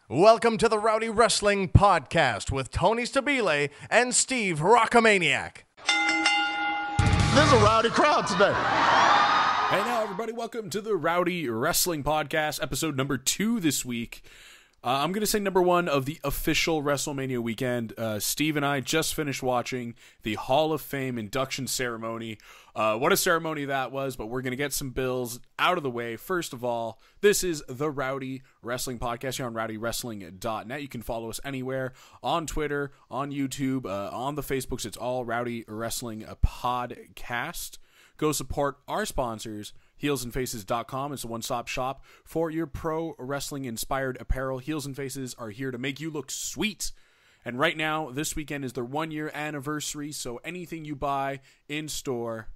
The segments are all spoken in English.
Welcome to the Rowdy Wrestling Podcast with Tony Stabile and Steve Rockamaniac. There's a rowdy crowd today. Hey now, everybody, welcome to the Rowdy Wrestling Podcast, episode number 2 this week. I'm going to say number 1 of the official WrestleMania weekend. Steve and I just finished watching the Hall of Fame induction ceremony. What a ceremony that was, but we're going to get some bills out of the way. First of all, this is the Rowdy Wrestling Podcast here on rowdywrestling.net. You can follow us anywhere, on Twitter, on YouTube, on the Facebooks. It's all Rowdy Wrestling Podcast. Go support our sponsors, heelsandfaces.com. It's a one-stop shop for your pro wrestling-inspired apparel. Heels and Faces are here to make you look sweet. And right now, this weekend is their 1-year anniversary, so anything you buy in-store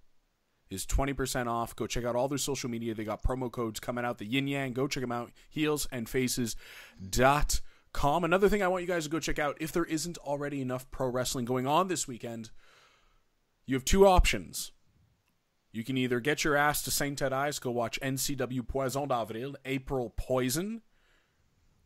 is 20% off. Go check out all their social media. They got promo codes coming out, the yin-yang. Go check them out, heelsandfaces.com. Another thing I want you guys to go check out, if there isn't already enough pro wrestling going on this weekend, you have 2 options. You can either get your ass to St. Ted Eyes, go watch NCW Poison d'Avril, April Poison,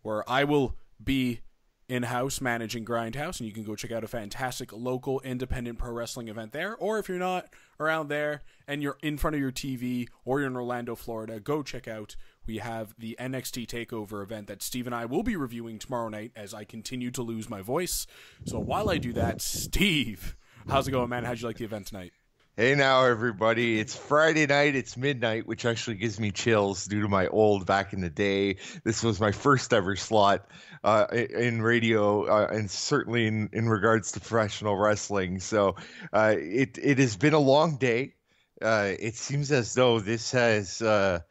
where I will be in-house managing Grindhouse, and you can go check out a fantastic local independent pro wrestling event there. Or if you're not around there and you're in front of your TV or you're in Orlando, Florida, go check out, we have the NXT TakeOver event that Steve and I will be reviewing tomorrow night as I continue to lose my voice. So while I do that, Steve, how's it going, man? How'd you like the event tonight? Hey now, everybody. It's Friday night. It's midnight, which actually gives me chills due to my old back in the day. This was my first ever slot in radio and certainly in regards to professional wrestling. So it has been a long day. It seems as though this has, started.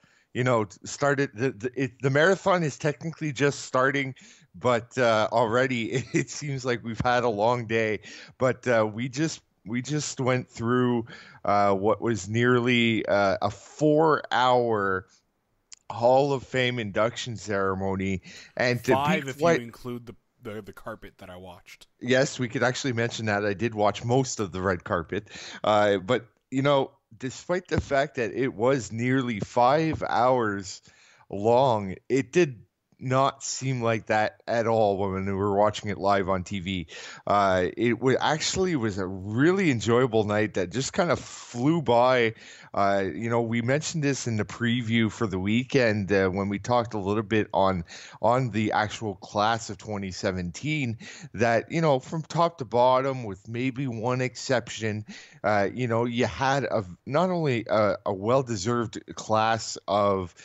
The marathon is technically just starting, but already it seems like we've had a long day. But we just went through what was nearly a 4-hour Hall of Fame induction ceremony, and to 5 be if quite, you include the carpet that I watched. Yes, we could actually mention that. I did watch most of the red carpet, but despite the fact that it was nearly 5 hours long, it did not seem like that at all when we were watching it live on TV. It was a really enjoyable night that just kind of flew by. We mentioned this in the preview for the weekend when we talked a little bit on the actual class of 2017 that, from top to bottom, with maybe one exception, you had not only a well-deserved class of,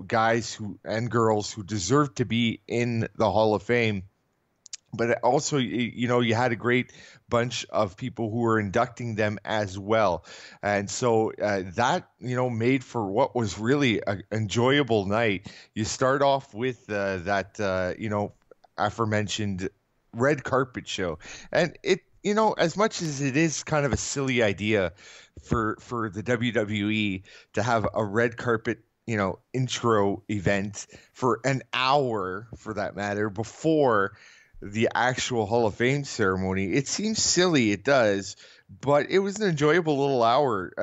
guys and girls who deserved to be in the Hall of Fame, but also, you had a great bunch of people who were inducting them as well. And so that, made for what was really an enjoyable night. You start off with that aforementioned red carpet show. And it, as much as it is kind of a silly idea for the WWE to have a red carpet intro event for an hour, for that matter, before the actual Hall of Fame ceremony. It seems silly, it does, but it was an enjoyable little hour.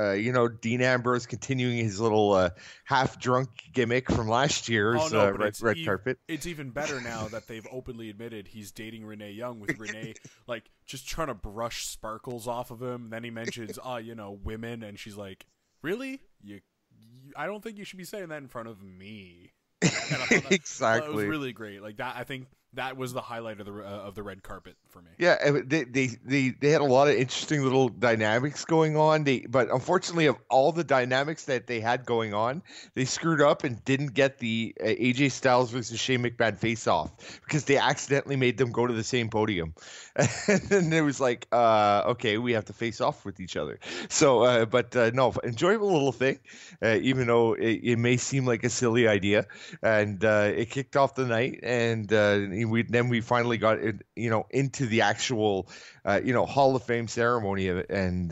Dean Ambrose continuing his little half-drunk gimmick from last year's red carpet. It's even better now that they've openly admitted he's dating Renee Young, with Renee just trying to brush sparkles off of him. Then he mentions, women, and she's like, really? I don't think you should be saying that in front of me. Exactly. It was really great. Like that, I think that was the highlight of the red carpet for me. Yeah, they had a lot of interesting little dynamics going on. But unfortunately, of all the dynamics that they had going on, they screwed up and didn't get the AJ Styles versus Shane McMahon face off because they accidentally made them go to the same podium, and then it was like, okay, we have to face off with each other. So, no, enjoyable little thing, even though it may seem like a silly idea, and it kicked off the night, and we finally got into the actual Hall of Fame ceremony of it, and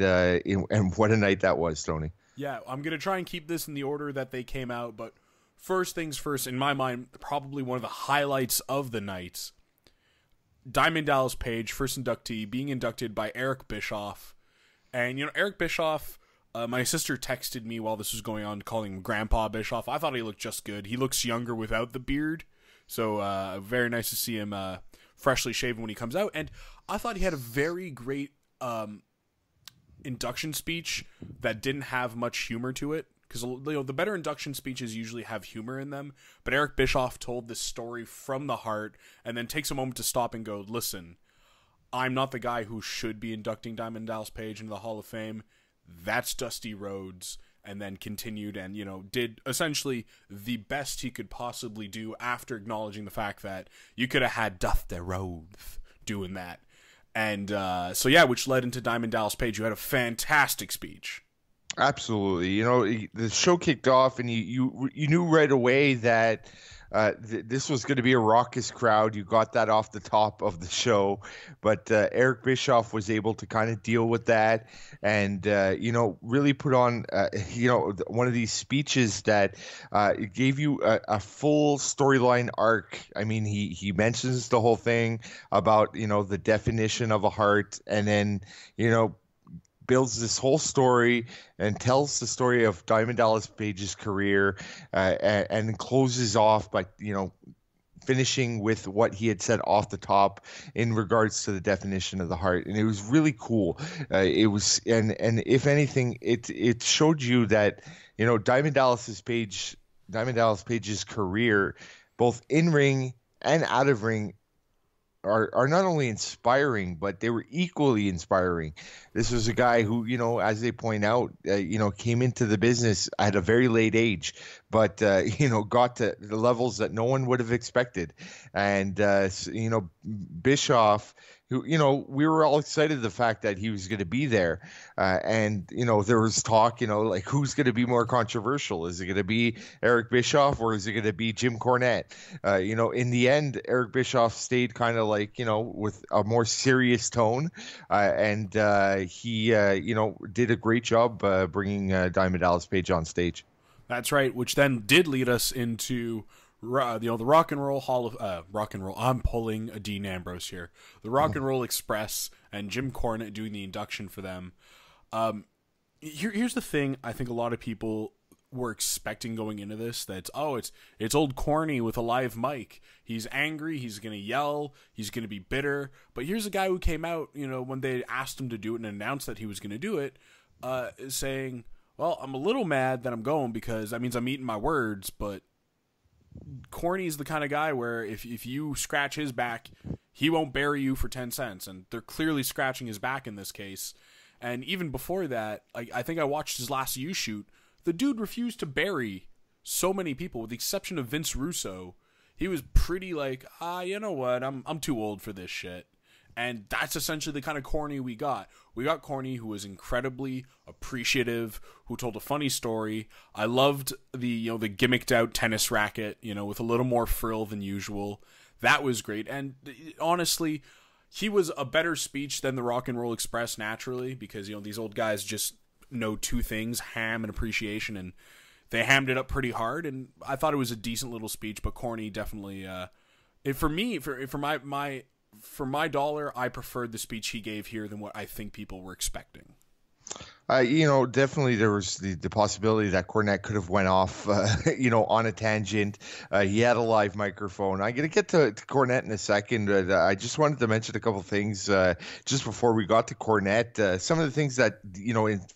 what a night that was, Tony. Yeah, I'm gonna try and keep this in the order that they came out, but first things first, in my mind, probably one of the highlights of the night, Diamond Dallas Page, first inductee, being inducted by Eric Bischoff. And Eric Bischoff, my sister texted me while this was going on, calling him Grandpa Bischoff. I thought he looked just good. He looks younger without the beard. So very nice to see him freshly shaven when he comes out. And I thought he had a very great induction speech that didn't have much humor to it. Because the better induction speeches usually have humor in them. But Eric Bischoff told this story from the heart and then takes a moment to stop and go, listen, I'm not the guy who should be inducting Diamond Dallas Page into the Hall of Fame. That's Dusty Rhodes. And then continued and, did essentially the best he could possibly do after acknowledging the fact that you could have had Dusty Rhodes doing that. And which led into Diamond Dallas Page, who had a fantastic speech. Absolutely. The show kicked off, and you knew right away that this was going to be a raucous crowd. You got that off the top of the show, but Eric Bischoff was able to kind of deal with that, and really put on one of these speeches that gave you a full storyline arc. I mean, he mentions the whole thing about the definition of a heart, and then builds this whole story and tells the story of Diamond Dallas Page's career, and closes off by finishing with what he had said off the top in regards to the definition of the heart. And it was really cool. It was, and if anything, it showed you that Diamond Dallas Page's career, both in ring and out of ring, are not only inspiring, but they were equally inspiring. This was a guy who, as they point out, came into the business at a very late age, but, got to the levels that no one would have expected. And, Bischoff, who, we were all excited the fact that he was going to be there. And, there was talk, like who's going to be more controversial? Is it going to be Eric Bischoff or is it going to be Jim Cornette? In the end, Eric Bischoff stayed kind of like, with a more serious tone. And he did a great job bringing Diamond Dallas Page on stage. That's right, which then did lead us into the Rock and Roll Hall of Rock and Roll. I'm pulling a Dean Ambrose here. The Rock and Roll Express and Jim Cornette doing the induction for them. Here's the thing. I think a lot of people were expecting going into this that it's old Corny with a live mic. He's angry. He's gonna yell. He's gonna be bitter. But here's a guy who came out, when they asked him to do it and announced that he was gonna do it, saying, "Well, I'm a little mad that I'm going because that means I'm eating my words, but." Corny's the kind of guy where if you scratch his back, he won't bury you for 10 cents. And they're clearly scratching his back in this case. And even before that, I think I watched his last U shoot. The dude refused to bury so many people, with the exception of Vince Russo. He was pretty like, you know what, I'm too old for this shit. And that's essentially the kind of Corny we got. We got Corny, who was incredibly appreciative, who told a funny story. I loved the the gimmicked out tennis racket, with a little more frill than usual. That was great. And honestly, he was a better speech than the Rock and Roll Express naturally, because these old guys just know two things: ham and appreciation, and they hammed it up pretty hard. And I thought it was a decent little speech, but Corny definitely for my dollar, I preferred the speech he gave here than what I think people were expecting. Definitely there was the possibility that Cornette could have went off, on a tangent. He had a live microphone. I'm going to get to Cornette in a second, but I just wanted to mention a couple things just before we got to Cornette. Some of the things that,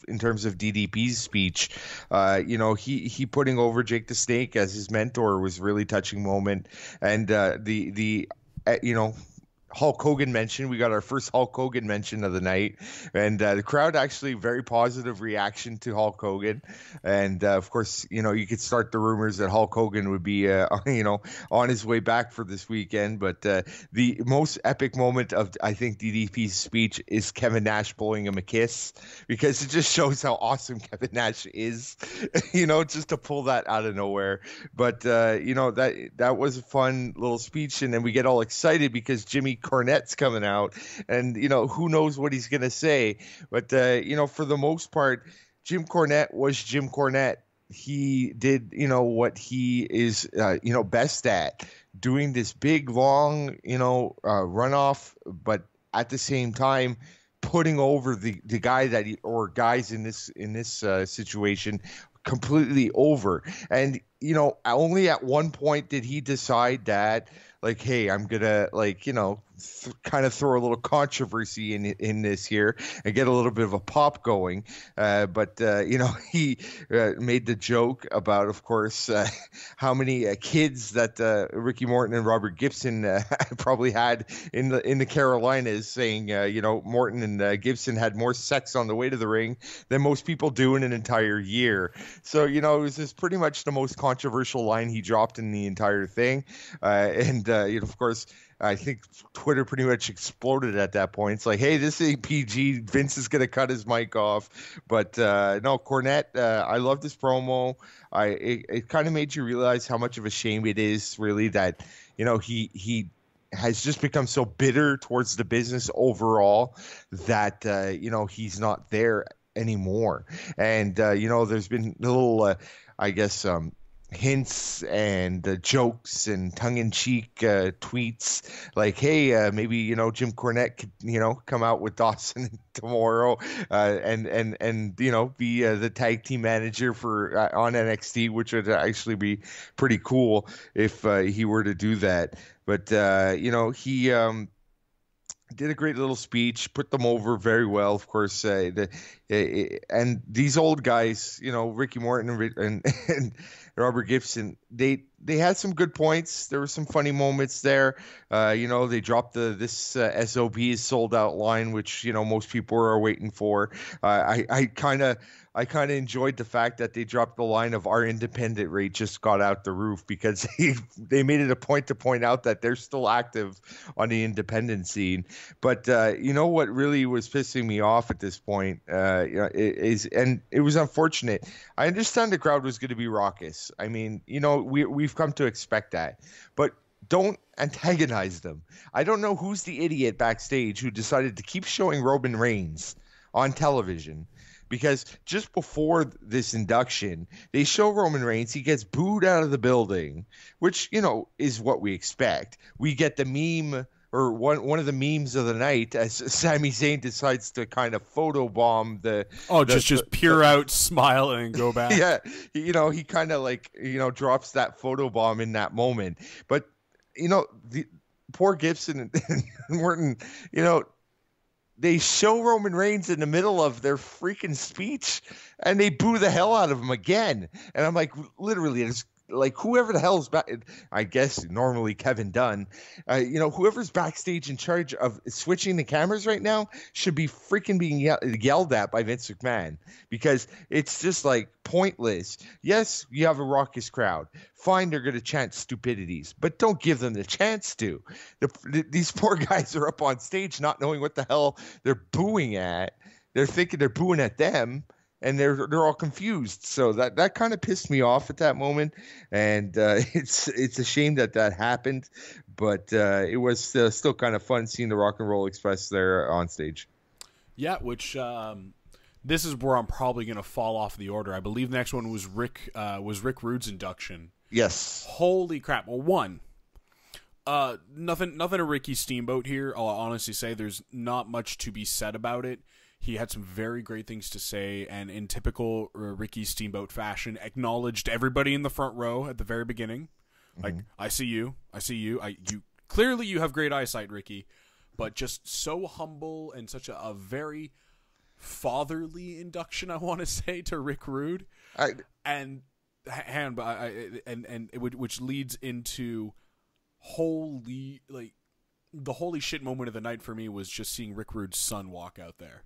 in terms of DDP's speech, he putting over Jake the Snake as his mentor was a really touching moment. And Hulk Hogan mention. We got our first Hulk Hogan mention of the night, and the crowd actually very positive reaction to Hulk Hogan. And of course, you could start the rumors that Hulk Hogan would be, on his way back for this weekend. But the most epic moment of, I think, DDP's speech is Kevin Nash blowing him a kiss, because it just shows how awesome Kevin Nash is, just to pull that out of nowhere. But that was a fun little speech, and then we get all excited because Jimmy Cornette's coming out, and who knows what he's gonna say, but for the most part, Jim Cornette was Jim Cornette. He did what he is best at, doing this big long runoff, but at the same time putting over the guy that or guys in this situation completely over. And only at one point did he decide that, like, hey, I'm gonna, like, kind of throw a little controversy in this here and get a little bit of a pop going. But he made the joke about, of course, how many kids that Ricky Morton and Robert Gibson probably had in the Carolinas, saying, Morton and Gibson had more sex on the way to the ring than most people do in an entire year. So, it was just pretty much the most controversial line he dropped in the entire thing. Of course, I think Twitter pretty much exploded at that point. It's like, hey, this ain't PG. Vince is going to cut his mic off. But no, Cornette, I love this promo. It kind of made you realize how much of a shame it is, really, that, he has just become so bitter towards the business overall that, he's not there anymore. And, there's been little, hints and jokes and tongue-in-cheek tweets like, hey, maybe Jim Cornette could come out with Dawson tomorrow and be the tag team manager for on NXT, which would actually be pretty cool if he were to do that. But he did a great little speech, put them over very well, of course. And these old guys, Ricky Morton and Robert Gibson, they had some good points. There were some funny moments there. They dropped this SOB is sold out line, which most people are waiting for. I kind of enjoyed the fact that they dropped the line of our independent rate just got out the roof, because they made it a point to point out that they're still active on the independent scene. But what really was pissing me off at this point and it was unfortunate. I understand the crowd was going to be raucous. I mean, we've come to expect that, but don't antagonize them. I don't know who's the idiot backstage who decided to keep showing Roman Reigns on television, because just before this induction, they show Roman Reigns. He gets booed out of the building, which, is what we expect. We get the meme, or one of the memes of the night, as Sami Zayn decides to kind of photobomb just pure out smile and go back. Yeah, he kind of drops that photobomb in that moment. But the poor Gibson and Morton, they show Roman Reigns in the middle of their freaking speech, and they boo the hell out of him again. And I'm like, literally, it's like, whoever the hell's back, I guess normally Kevin Dunn, whoever's backstage in charge of switching the cameras right now should be freaking being yelled at by Vince McMahon, because it's just like pointless. Yes, you have a raucous crowd. Fine, they're going to chant stupidities, but don't give them the chance to. These poor guys are up on stage not knowing what the hell they're booing at. They're thinking they're booing at them, and they're all confused. So that kind of pissed me off at that moment, and it's a shame that happened, but it was still kind of fun seeing the Rock and Roll Express there on stage. Yeah, which this is where I'm probably going to fall off the order. I believe the next one was Rick Rude's induction. Yes. Holy crap! Well, nothing to Ricky Steamboat here. I'll honestly say there's not much to be said about it. He had some very great things to say, and in typical Ricky Steamboat fashion, acknowledged everybody in the front row at the very beginning. Like, I see you. You clearly you have great eyesight, Ricky, but just so humble and such a very fatherly induction, I want to say, to Rick Rude, which leads into the holy shit moment of the night for me was just seeing Rick Rude's son walk out there.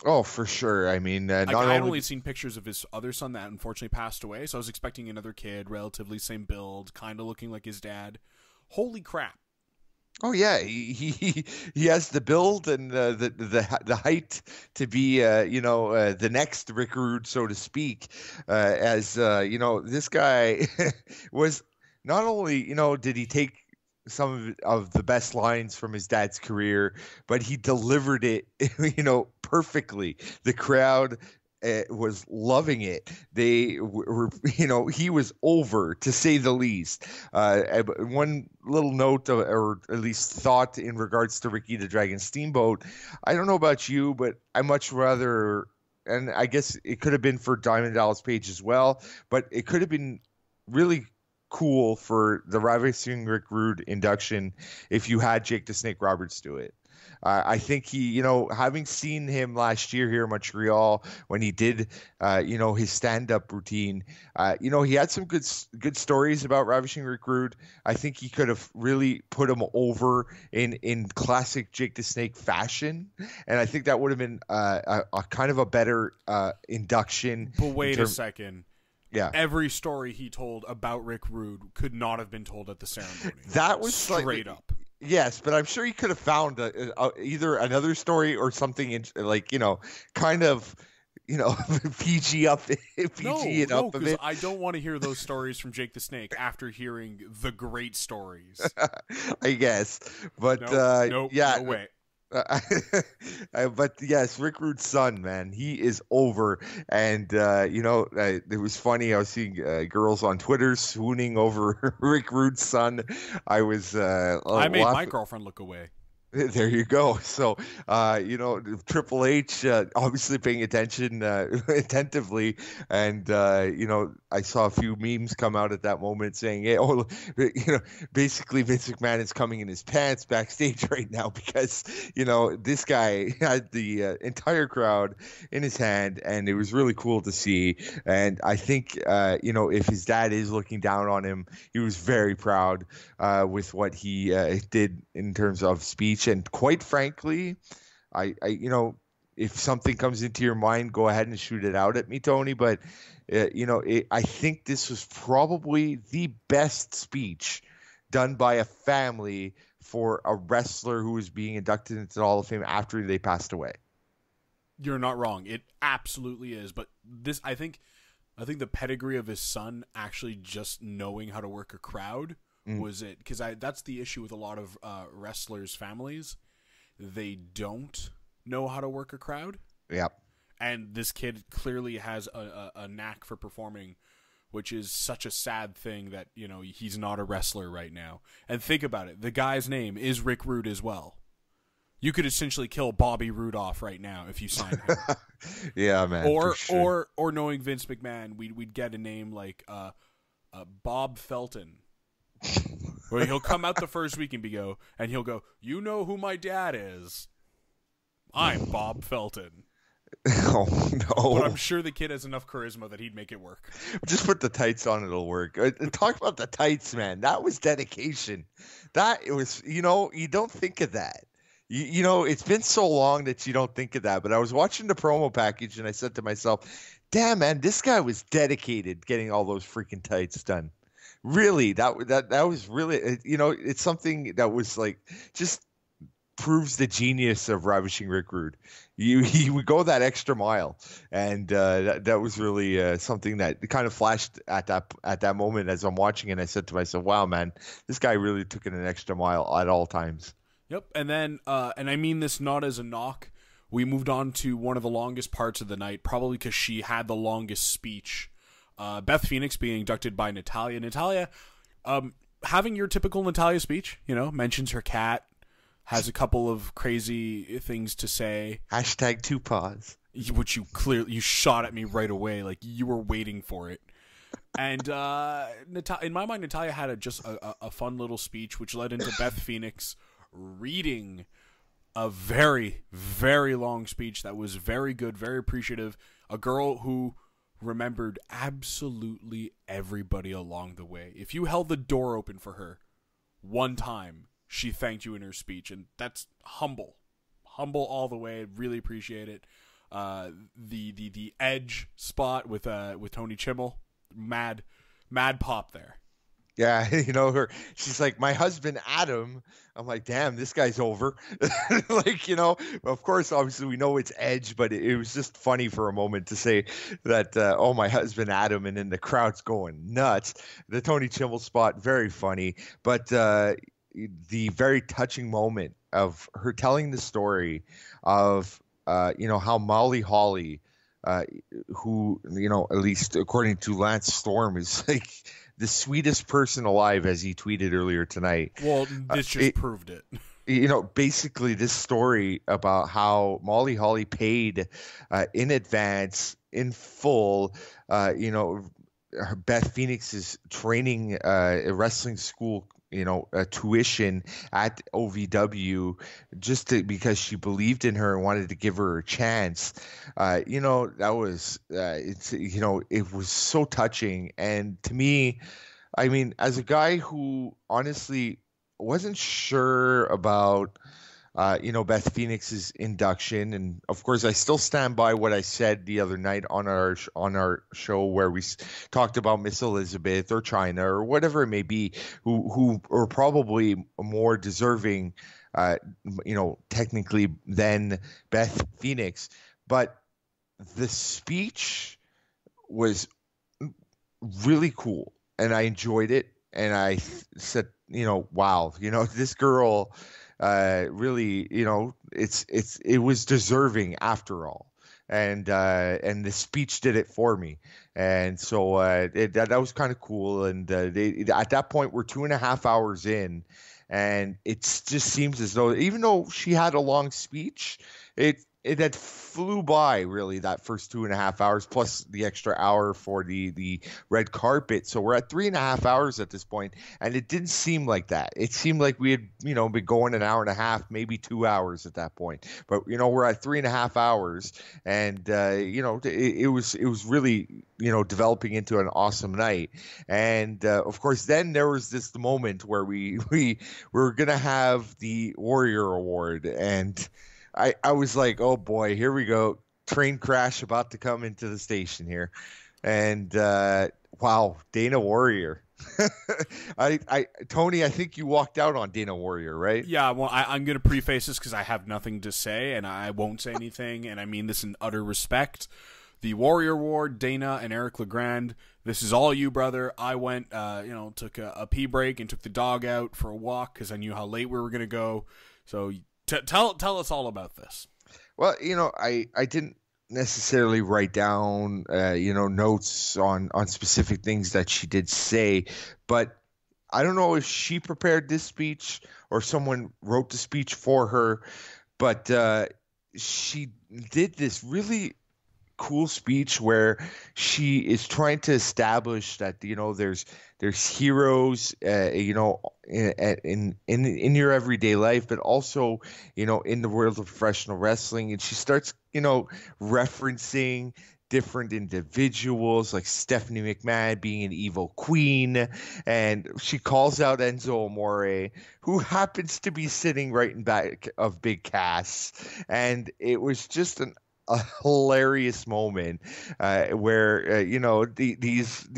Oh, for sure. I mean, I had only seen pictures of his other son that unfortunately passed away, so I was expecting another kid, relatively same build, kind of looking like his dad. Holy crap! Oh yeah, he has the build and the height to be the next Rick Rude, so to speak. This guy was not only did he take some of the best lines from his dad's career, but he delivered it, perfectly. The crowd was loving it. They were, he was over, to say the least. One little note, or at least thought, in regards to Ricky the Dragon Steamboat. I don't know about you, but I much rather, and I guess it could have been for Diamond Dallas Page as well, but it could have been really cool for the Ravishing Rick Rude induction if you had Jake the Snake Roberts do it. I think he, having seen him last year here in Montreal when he did, his stand-up routine, he had some good stories about Ravishing Rick Rude. I think he could have really put him over in classic Jake the Snake fashion, and I think that would have been a kind of a better induction. But wait a second. Yeah. Every story he told about Rick Rude could not have been told at the ceremony. That was straight up. Yes, but I'm sure he could have found either another story or something kind of, PG up, PG it up a bit. I don't want to hear those stories from Jake the Snake after hearing the great stories. I guess, but no way. But yes, Rick Rude's son, man, he is over, and it was funny. I was seeing girls on Twitter swooning over Rick Rude's son. I was. I made my girlfriend look away. There you go. So, Triple H obviously paying attention attentively, and I saw a few memes come out at that moment saying, "Hey, basically Vince McMahon is coming in his pants backstage right now because this guy had the entire crowd in his hand, and it was really cool to see. And I think if his dad is looking down on him, he was very proud with what he did in terms of speech. And quite frankly, I if something comes into your mind, go ahead and shoot it out at me, Tony. But I think this was probably the best speech done by a family for a wrestler who was being inducted into the Hall of Fame after they passed away. You're not wrong. It absolutely is. But this, I think the pedigree of his son actually just knowing how to work a crowd was it, because that's the issue with a lot of wrestlers' families. They don't know how to work a crowd. Yep. And this kid clearly has a knack for performing, which is such a sad thing that he's not a wrestler right now. And think about it, the guy's name is Rick Rude as well. You could essentially kill Bobby Roode off right now if you sign him. Yeah, man. Or knowing Vince McMahon, we'd get a name like Bob Felton. Where he'll come out the first week and he'll go, "You know who my dad is? I'm Bob Felton." Oh no! But I'm sure the kid has enough charisma that he'd make it work. Just put the tights on; it'll work. Talk about the tights, man. That was dedication. It was. You don't think of that. It's been so long that you don't think of that. But I was watching the promo package and I said to myself, "Damn, man, this guy was dedicated getting all those freaking tights done." Really, that was really, it's something that was like just proves the genius of Ravishing Rick Rude. He would go that extra mile, and that was really something that kind of flashed at that moment as I'm watching, and I said to myself, "Wow, man, this guy really took it an extra mile at all times." Yep, and then and I mean this not as a knock. We moved on to one of the longest parts of the night, probably because she had the longest speech. Beth Phoenix being inducted by Natalya. Natalya, having your typical Natalya speech, mentions her cat, has a couple of crazy things to say. Hashtag 2 paws. Which you shot at me right away, like you were waiting for it. And in my mind, Natalya had just a fun little speech, which led into Beth Phoenix reading a very, very long speech that was very good, very appreciative. A girl who remembered absolutely everybody along the way. If you held the door open for her one time, she thanked you in her speech, and that's humble all the way. Really appreciate it. The edge spot with Tony Chimmel, mad pop there. Yeah, her. She's like, "My husband Adam." I'm like, "Damn, this guy's over." Of course, obviously we know it's Edge, but it was just funny for a moment to say that. Oh, my husband Adam, and then the crowd's going nuts. The Tony Chimmel spot, very funny, but the very touching moment of her telling the story of how Molly Holly, who at least according to Lance Storm, is like the sweetest person alive, as he tweeted earlier tonight. Well, this just proved it. Basically this story about how Molly Holly paid in advance, in full, Beth Phoenix's training wrestling school, tuition at OVW because she believed in her and wanted to give her a chance. That was it was so touching. And to me, I mean, as a guy who honestly wasn't sure about Beth Phoenix's induction, and of course, I still stand by what I said the other night on our show where we talked about Miss Elizabeth or China or whatever it may be, who are probably more deserving, technically than Beth Phoenix. But the speech was really cool, and I enjoyed it, and I said, wow, this girl. Really, it was deserving after all, and the speech did it for me, and so that was kind of cool. And at that point, we're 2.5 hours in, and it just seems as though even though she had a long speech, it had flew by really that first 2.5 hours plus the extra hour for the red carpet. So we're at 3.5 hours at this point, and it didn't seem like that. It seemed like we had been going an hour and a half, maybe 2 hours at that point. But we're at 3.5 hours, and it was really developing into an awesome night. And of course, then there was this moment where we were gonna have the Warrior Award, and I was like, oh boy, here we go. Train crash about to come into the station here. And wow, Dana Warrior. Tony, I think you walked out on Dana Warrior, right? Yeah, well, I'm going to preface this because I have nothing to say, and I won't say anything, and I mean this in utter respect. The Warrior Award, Dana and Eric LeGrand, this is all you, brother. I went, took a pee break and took the dog out for a walk because I knew how late we were going to go. So tell us all about this. Well, I didn't necessarily write down, notes on specific things that she did say, but I don't know if she prepared this speech or someone wrote the speech for her, but she did this really cool speech where she is trying to establish that there's heroes in your everyday life, but also in the world of professional wrestling. And she starts referencing different individuals like Stephanie McMahon being an evil queen, and she calls out Enzo Amore, who happens to be sitting right in back of Big Cass. And it was just a hilarious moment where these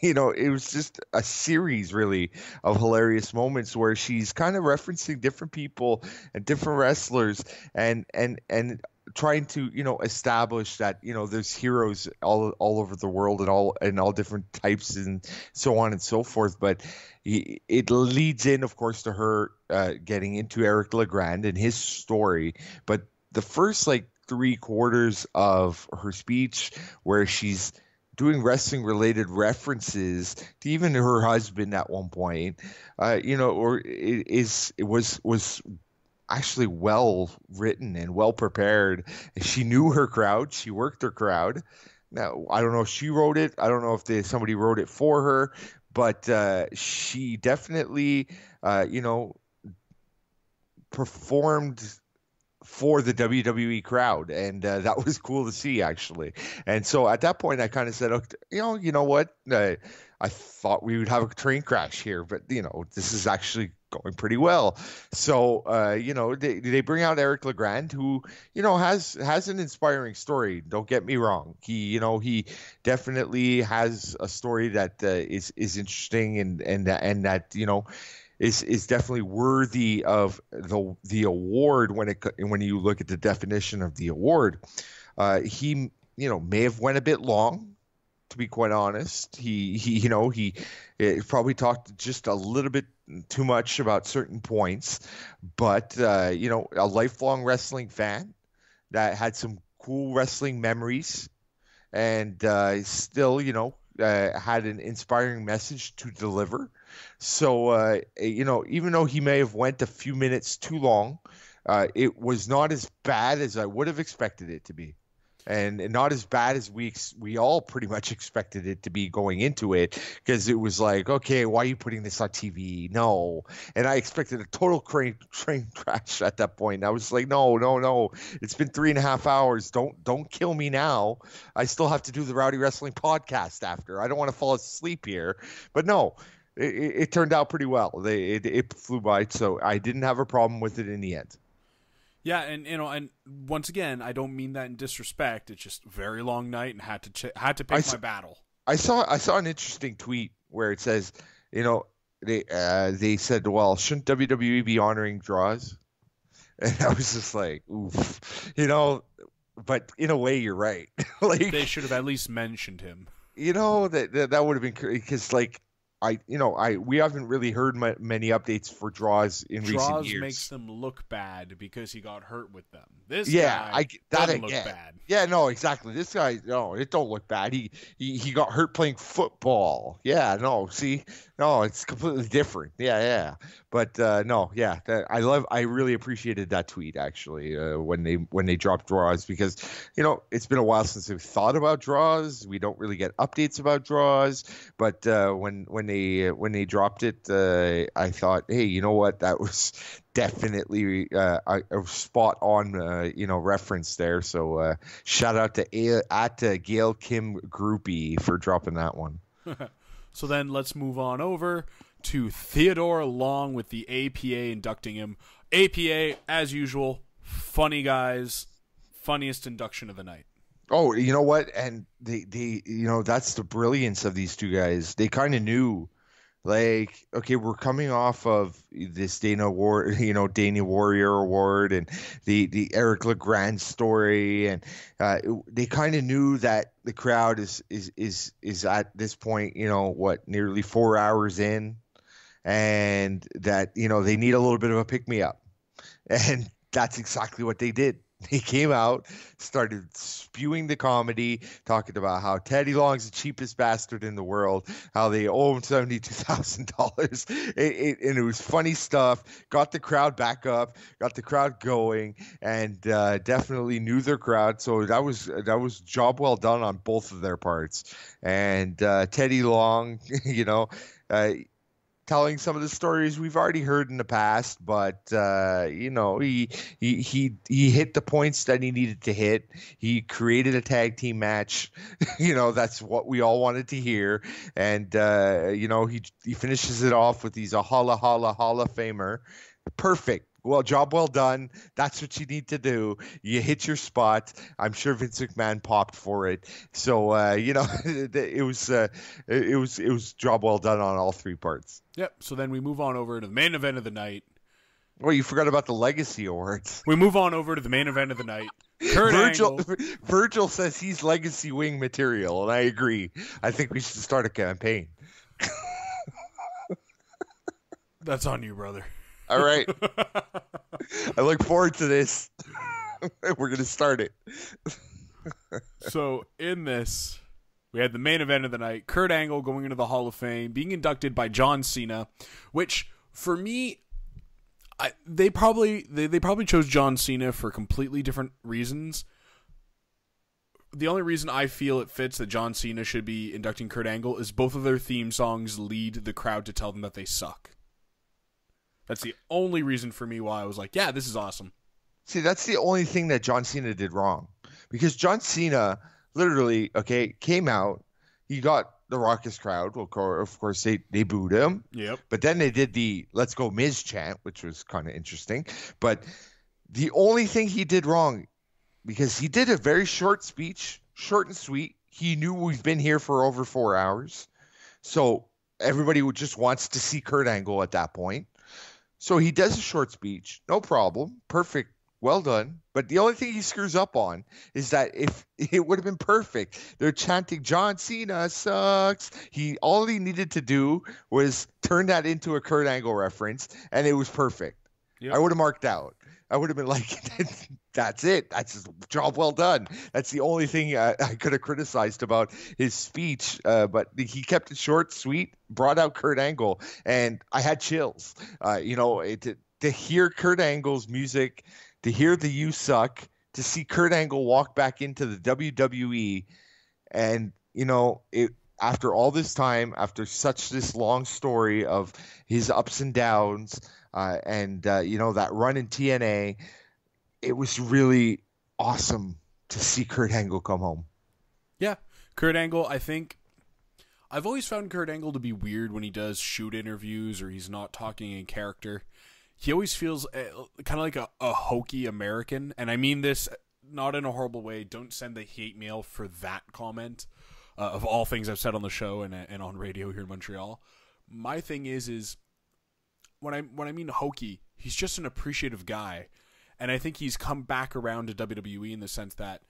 it was just a series really of hilarious moments where she's kind of referencing different people and different wrestlers and trying to establish that there's heroes all over the world and all different types and so on and so forth. But it leads in, of course, to her getting into Eric LeGrand and his story. But the first 3/4 of her speech, where she's doing wrestling related references to even her husband at one point, it was actually well written and well prepared. She knew her crowd. She worked her crowd. Now, I don't know if she wrote it. I don't know if somebody wrote it for her, but she definitely, performed for the WWE crowd, and that was cool to see, actually. And so at that point, I kind of said, okay, you know what? I thought we would have a train crash here, but this is actually going pretty well. So they bring out Eric LeGrand, who has an inspiring story. Don't get me wrong. He definitely has a story that is interesting and that is definitely worthy of the award when you look at the definition of the award. He may have went a bit long, to be quite honest. He probably talked just a little bit too much about certain points, but a lifelong wrestling fan that had some cool wrestling memories, and still had an inspiring message to deliver. So, even though he may have went a few minutes too long, it was not as bad as I would have expected it to be. and not as bad as we all pretty much expected it to be going into it, because it was like, okay, why are you putting this on TV? No. And I expected a total train crash at that point. I was like, no. It's been 3.5 hours. Don't kill me now. I still have to do the Rowdy Wrestling podcast after. I don't want to fall asleep here. But no, it turned out pretty well. It flew by, so I didn't have a problem with it in the end. Yeah, and and once again, I don't mean that in disrespect. It's just a very long night and had to pick my battle. I saw an interesting tweet where it says, they said, well, shouldn't WWE be honoring draws? And I was just like, oof, but in a way, you're right. Like, they should have at least mentioned him. That would have been, because we haven't really heard many updates for draws in recent years. Draws makes them look bad because he got hurt with them. This guy doesn't look bad. Yeah, no, exactly. This guy, no, it don't look bad. He got hurt playing football. Yeah, no, see, no, it's completely different. Yeah. But no, yeah, I really appreciated that tweet actually when they dropped draws, because it's been a while since we've thought about draws. We don't really get updates about draws, but when they dropped it, I thought, hey, you know what, that was definitely a spot on reference there. So shout out to Gail Kim Groupie for dropping that one. So then let's move on over to Theodore Long with the APA inducting him. APA, as usual, funny guys, funniest induction of the night. Oh, you know what? And they that's the brilliance of these two guys. They kind of knew, like, okay, we're coming off of this Dana Warrior Award and the Eric LeGrand story, and they kind of knew that the crowd is at this point, nearly 4 hours in, and that they need a little bit of a pick me up, and that's exactly what they did. They came out, started spewing the comedy, talking about how Teddy Long's the cheapest bastard in the world, how they owe him $72,000. And it was funny stuff, got the crowd back up, got the crowd going, and definitely knew their crowd. So that was job well done on both of their parts. And Teddy Long, telling some of the stories we've already heard in the past, but he hit the points that he needed to hit. He created a tag team match. That's what we all wanted to hear. And he finishes it off with he's a Hall of Famer. Perfect. Well, job well done. That's what you need to do. You hit your spot. I'm sure Vince McMahon popped for it. So it was job well done on all three parts. Yep. So then we move on over to the main event of the night. Well, you forgot about the Legacy Awards. We move on over to the main event of the night. Virgil says he's Legacy Wing material, and I agree. I think we should start a campaign. That's on you, brother. All right. I look forward to this. We're going to start it. So in this, we had the main event of the night, Kurt Angle going into the Hall of Fame, being inducted by John Cena, which for me, they probably chose John Cena for completely different reasons. The only reason I feel it fits that John Cena should be inducting Kurt Angle is both of their theme songs lead the crowd to tell them that they suck. That's the only reason for me why I was like, yeah, this is awesome. See, that's the only thing that John Cena did wrong. Because John Cena literally, came out. He got the raucous crowd. Of course, they booed him. Yep. But then they did the Let's Go Miz chant, which was kind of interesting. But the only thing he did wrong, because he did a very short speech, short and sweet. He knew we've been here for over 4 hours. So everybody just wants to see Kurt Angle at that point. So he does a short speech, no problem, perfect, well done. But the only thing he screws up on is that if it would have been perfect, they're chanting John Cena sucks. All he needed to do was turn that into a Kurt Angle reference, and it was perfect. Yep. I would have marked out. I would have been like, that's it. That's his job well done. That's the only thing I could have criticized about his speech. But he kept it short, sweet, brought out Kurt Angle, and I had chills. To hear Kurt Angle's music, to hear the "You Suck," to see Kurt Angle walk back into the WWE, and after all this time, after such this long story of his ups and downs, and that run in TNA, it was really awesome to see Kurt Angle come home. Yeah, Kurt Angle, I think I've always found Kurt Angle to be weird when he does shoot interviews or he's not talking in character. He always feels kind of like a hokey American, and I mean this not in a horrible way. Don't send the hate mail for that comment. Of all things I've said on the show and on radio here in Montreal, my thing is when I mean hokey, he's just an appreciative guy, and I think he's come back around to WWE in the sense that,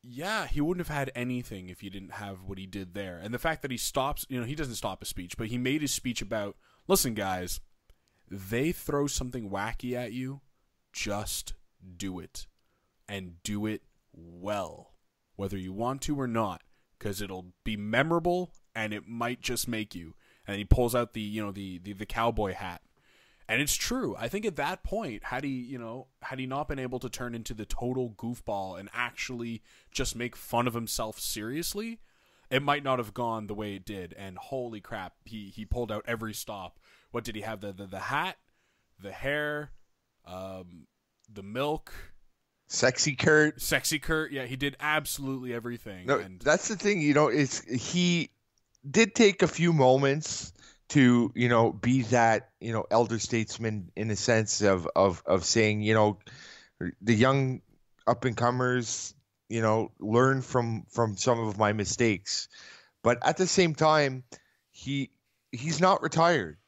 yeah, he wouldn't have had anything if he didn't have what he did there. And the fact that he stops, he doesn't stop a speech, but he made his speech about, listen, guys, they throw something wacky at you, just do it. And do it well, whether you want to or not, because it'll be memorable and it might just make you. And he pulls out the cowboy hat. And it's true. I think at that point, had he not been able to turn into the total goofball and actually just make fun of himself seriously, it might not have gone the way it did. And holy crap, he pulled out every stop. What did he have? The hat, the hair, the milk, Sexy Kurt. Yeah, he did absolutely everything. No, and that's the thing. He did take a few moments to be that elder statesman in a sense of saying the young up and comers learn from some of my mistakes, but at the same time he's not retired.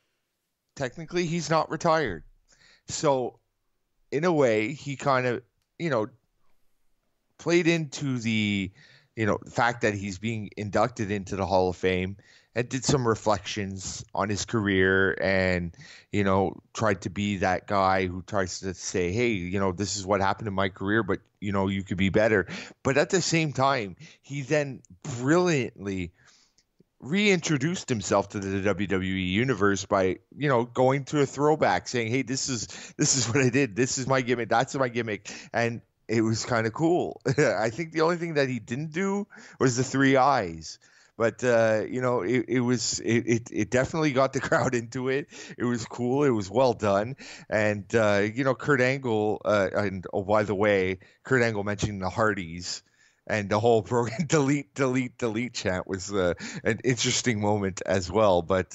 Technically he's not retired, so in a way he kind of played into the fact that he's being inducted into the Hall of Fame, and did some reflections on his career, and tried to be that guy who tries to say, hey, this is what happened in my career, but you could be better. But at the same time, he then brilliantly reintroduced himself to the WWE universe by going to a throwback, saying, hey, this is what I did, this is my gimmick, that's my gimmick, and it was kind of cool. I think the only thing that he didn't do was the 3 eyes. But it definitely got the crowd into it. It was cool. It was well done. And Kurt Angle, and oh, by the way, Kurt Angle mentioning the Hardys and the whole program delete chant was an interesting moment as well. But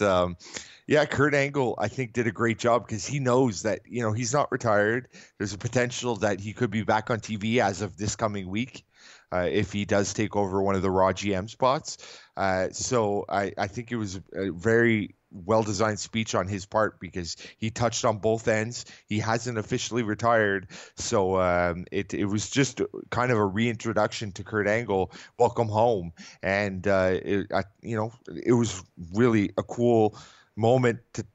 yeah, Kurt Angle, I think, did a great job because he knows that he's not retired. There's a potential that he could be back on TV as of this coming week. If he does take over one of the Raw GM spots. So I think it was a very well-designed speech on his part because he touched on both ends. He hasn't officially retired. So it was just kind of a reintroduction to Kurt Angle. Welcome home. And, it was really a cool moment to,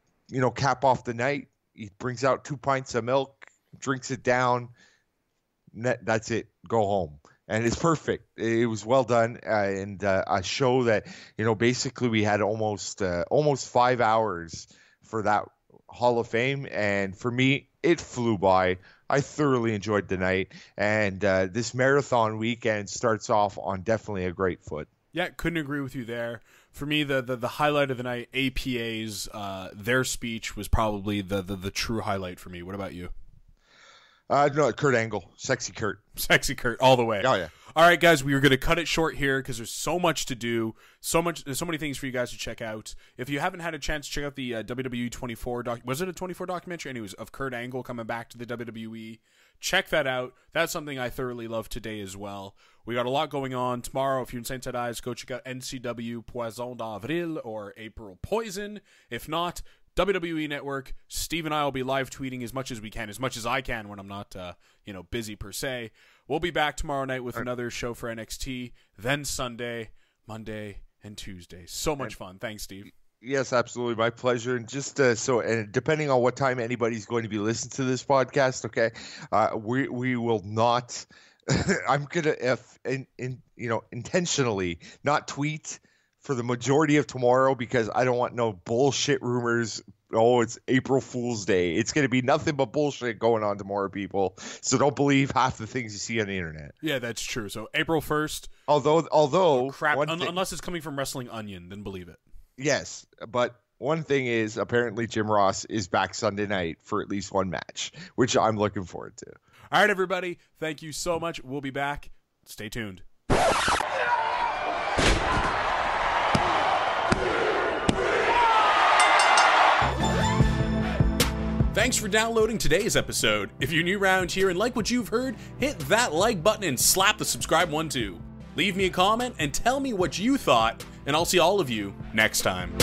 cap off the night. He brings out 2 pints of milk, drinks it down. That's it. Go home. And it's perfect. It was well done, and a show that basically we had almost 5 hours for that Hall of Fame, and for me, it flew by. I thoroughly enjoyed the night, and this marathon weekend starts off on definitely a great foot. Yeah, couldn't agree with you there. For me, the highlight of the night, APA's their speech was probably the true highlight for me. What about you? No, Kurt Angle, Sexy Kurt, all the way. Oh yeah. All right, guys, we are going to cut it short here because there's so much to do, there's so many things for you guys to check out. If you haven't had a chance to check out the WWE 24 was it a 24 documentary? Anyways, of Kurt Angle coming back to the WWE, check that out. That's something I thoroughly love today as well. We got a lot going on tomorrow. If you're in Saint Edis, go check out NCW Poison d'Avril or April Poison. If not, WWE Network. Steve and I will be live tweeting as much as we can, as much as I can when I'm not, busy per se. We'll be back tomorrow night with another show for NXT. Then Sunday, Monday, and Tuesday. So much fun. Thanks, Steve. Yes, absolutely, my pleasure. And just and depending on what time anybody's going to be listening to this podcast, okay, we will not. I'm gonna intentionally not tweet for the majority of tomorrow because I don't want no bullshit rumors. Oh, it's April Fool's Day. It's going to be nothing but bullshit going on tomorrow, people. So don't believe half the things you see on the internet. Yeah, that's true. So April 1st. Although crap, unless it's coming from Wrestling Onion, then believe it. Yes, but one thing is apparently Jim Ross is back Sunday night for at least one match, which I'm looking forward to. All right, everybody. Thank you so much. We'll be back. Stay tuned. Thanks for downloading today's episode. If you're new around here and like what you've heard, hit that like button and slap the subscribe one too. Leave me a comment and tell me what you thought, and I'll see all of you next time.